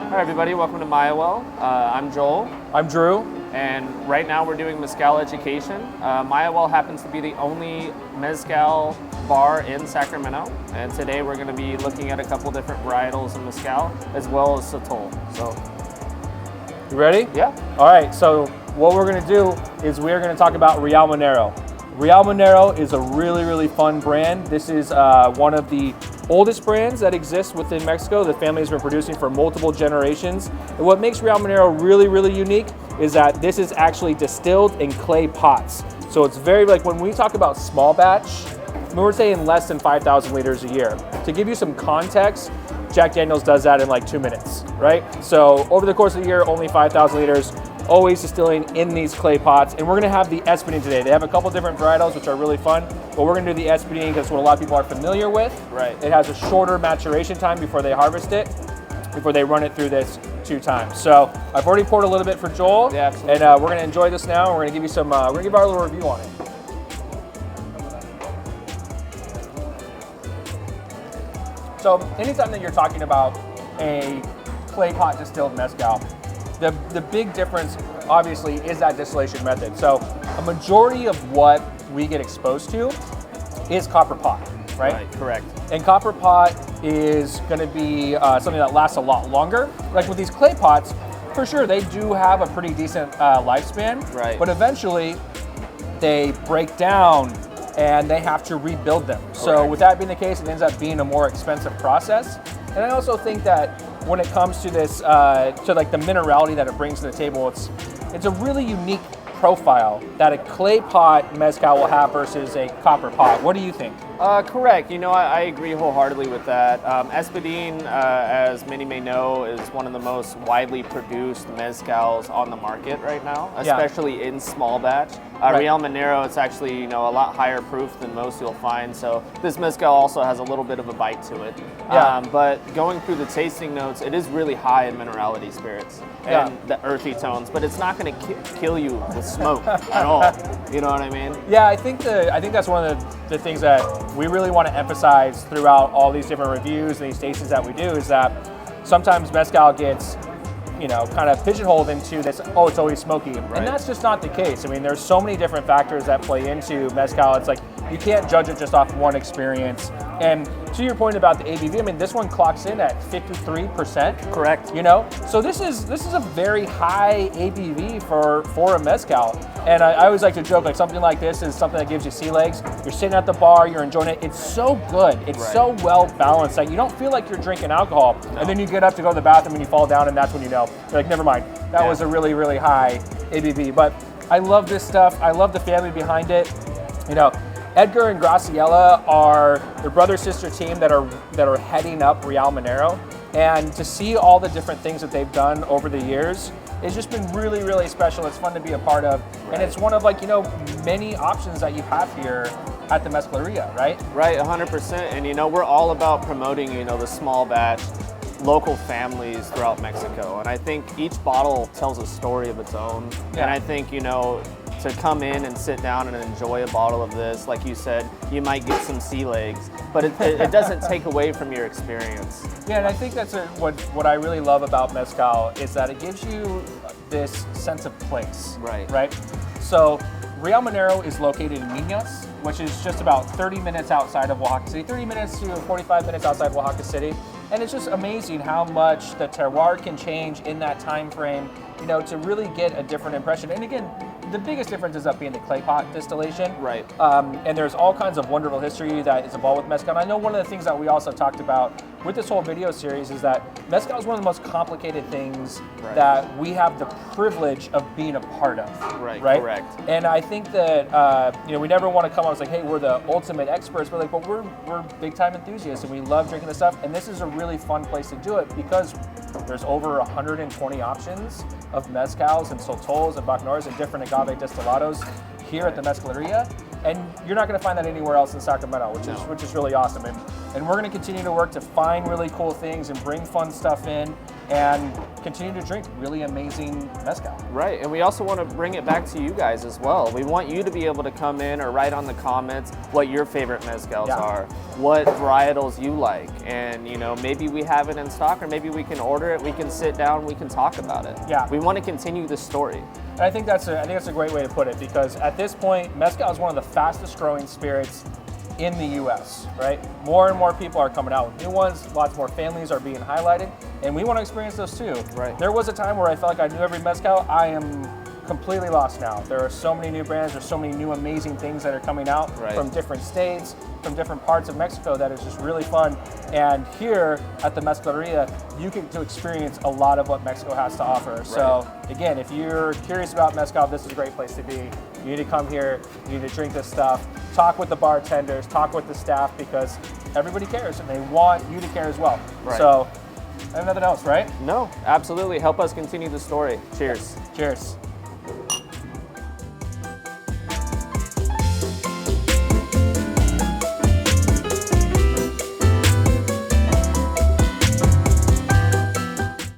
Hi everybody, welcome to Mayahuel. I'm Joel. I'm Drew. And right now we're doing Mezcal Education. Mayahuel happens to be the only Mezcal bar in Sacramento. And today we're going to be looking at a couple different varietals of Mezcal, as well as Sotol. So, you ready? Yeah. All right, so what we're going to do is we're going to talk about Real Monero. Real Monero is a really, really fun brand. This is one of the oldest brands that exists within Mexico. The family has been producing for multiple generations. And what makes Real Monero really, really unique is that this is actually distilled in clay pots. So it's very, like when we talk about small batch, we're saying less than 5,000 liters a year. To give you some context, Jack Daniels does that in like 2 minutes, right? So over the course of the year, only 5,000 liters, always distilling in these clay pots. And we're gonna have the Espadine today. They have a couple different varietals, which are really fun, but we're gonna do the Espadine because what a lot of people are familiar with. Right. It has a shorter maturation time before they harvest it, before they run it through this 2 times. So I've already poured a little bit for Joel, yeah, absolutely. And we're gonna enjoy this now. We're gonna give you some, we're gonna give our little review on it. So anytime that you're talking about a clay pot distilled mezcal, the big difference obviously is that distillation method. So a majority of what we get exposed to is copper pot, right? Right, correct. And copper pot is gonna be something that lasts a lot longer. Like with these clay pots, for sure, they do have a pretty decent lifespan, Right. But eventually they break down and they have to rebuild them. So Correct. with that being the case, it ends up being a more expensive process. And I also think that when it comes to this, to like the minerality that it brings to the table, it's a really unique profile that a clay pot mezcal will have versus a copper pot. What do you think? Correct. You know, I agree wholeheartedly with that. Espadine, as many may know, is one of the most widely produced mezcals on the market right now, especially in small batch. Right. Real Monero, it's actually, you know, a lot higher proof than most you'll find. So this mezcal also has a little bit of a bite to it. Yeah. But going through the tasting notes, it is really high in minerality spirits and the earthy tones. But it's not going to kill you with smoke at all. You know what I mean? Yeah, I think that's one of the things that we really want to emphasize throughout all these different reviews and these tastings that we do is that sometimes mezcal gets, you know, kind of pigeonholed into this, oh, it's always smoky. Right. And that's just not the case. I mean, there's so many different factors that play into mezcal. It's like, you can't judge it just off one experience. And to your point about the ABV, I mean, this one clocks in at 53%. Correct. You know, so this is a very high ABV for a mezcal. And I always like to joke, like something like this is something that gives you sea legs. You're sitting at the bar, you're enjoying it. It's so good. It's so well balanced that you don't feel like you're drinking alcohol. No. And then you get up to go to the bathroom and you fall down and that's when you know. You're like, never mind. That was a really, really high ABV. But I love this stuff. I love the family behind it. You know, Edgar and Graciela are the brother-sister team that are heading up Real Monero. And to see all the different things that they've done over the years, it's just been really, really special. It's fun to be a part of. Right. And it's one of, like, you know, many options that you have here at the Mezcaleria, right? Right, 100%. And, you know, we're all about promoting, you know, the small batch, local families throughout Mexico. And I think each bottle tells a story of its own. Yeah. And I think, you know, to come in and sit down and enjoy a bottle of this, like you said, you might get some sea legs, but it doesn't take away from your experience. Yeah, and I think that's what I really love about mezcal is that it gives you this sense of place. Right. Right? So Real Monero is located in Minas, which is just about 30 minutes outside of Oaxaca City, 30 minutes to 45 minutes outside Oaxaca City. And it's just amazing how much the terroir can change in that time frame, you know, to really get a different impression. And again, the biggest difference is up being the clay pot distillation. Right. And there's all kinds of wonderful history that is involved with mezcal. And I know one of the things that we also talked about with this whole video series is that mezcal is one of the most complicated things that we have the privilege of being a part of. Right. Correct. And I think that you know, we never want to come out and say, hey, we're the ultimate experts, but like, but we're big time enthusiasts and we love drinking this stuff. And this is a really fun place to do it because there's over 120 options of mezcals and sotols and bacanores and different agave destillados here at the Mezcaleria. And you're not going to find that anywhere else in Sacramento, which is really awesome. And we're going to continue to work to find really cool things and bring fun stuff in. and continue to drink really amazing mezcal. Right, and we also want to bring it back to you guys as well. We want you to be able to come in or write on the comments what your favorite mezcals are, what varietals you like, and you know, maybe we have it in stock, or maybe we can order it, we can sit down, we can talk about it. Yeah. We want to continue the story. And I think that's a great way to put it, because at this point, mezcal is one of the fastest growing spirits in the US, right? More and more people are coming out with new ones, lots more families are being highlighted, and we want to experience those too. Right. There was a time where I felt like I knew every mezcal. I am completely lost now. There are so many new brands, there's so many new amazing things that are coming out from different states, from different parts of Mexico, that is just really fun. And here at the Mezcaleria, you get to experience a lot of what Mexico has to offer. Right. So again, if you're curious about mezcal, this is a great place to be. You need to come here, you need to drink this stuff, talk with the bartenders, talk with the staff, because everybody cares and they want you to care as well. Right. So, and nothing else, right? No, absolutely. Help us continue the story. Cheers. Cheers.